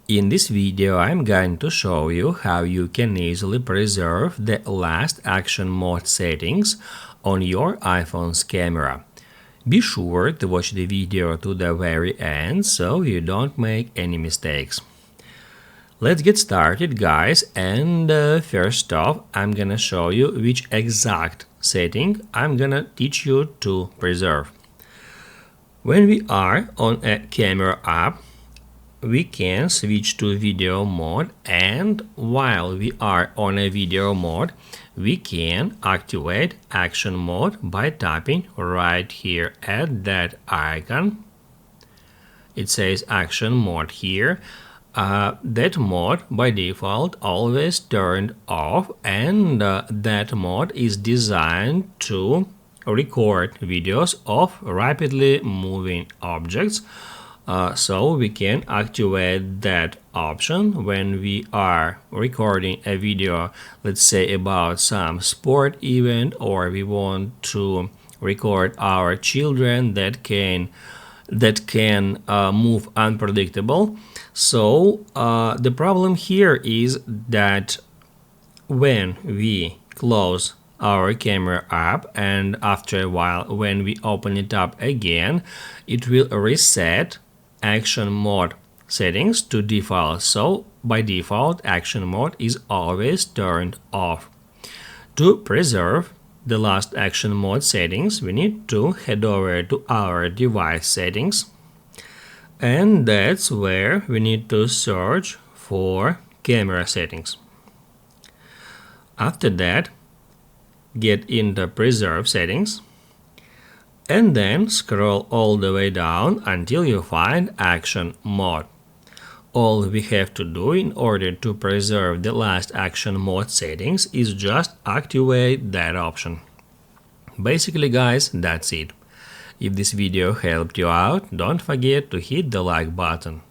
In this video, I'm going to show you how you can easily preserve the last action mode settings on your iPhone's camera. Be sure to watch the video to the very end so you don't make any mistakes. Let's get started, guys, and first off, I'm gonna show you which exact setting I'm gonna teach you to preserve. When we are on a camera app, we can switch to video mode, and while we are on a video mode, we can activate action mode by tapping right here at that icon. It says action mode here. That mode by default always turned off, and that mode is designed to record videos of rapidly moving objects. So we can activate that option when we are recording a video, let's say about some sport event, or we want to record our children that can move unpredictable. So the problem here is that when we close our camera app and after a while when we open it up again, it will reset action mode settings to default. So by default, action mode is always turned off. To preserve the last action mode settings, we need to head over to our device settings, and that's where we need to search for camera settings. After that, get in the preserve settings, and then scroll all the way down until you find action mode. All we have to do in order to preserve the last action mode settings is just activate that option. Basically, guys, that's it. If this video helped you out, don't forget to hit the like button.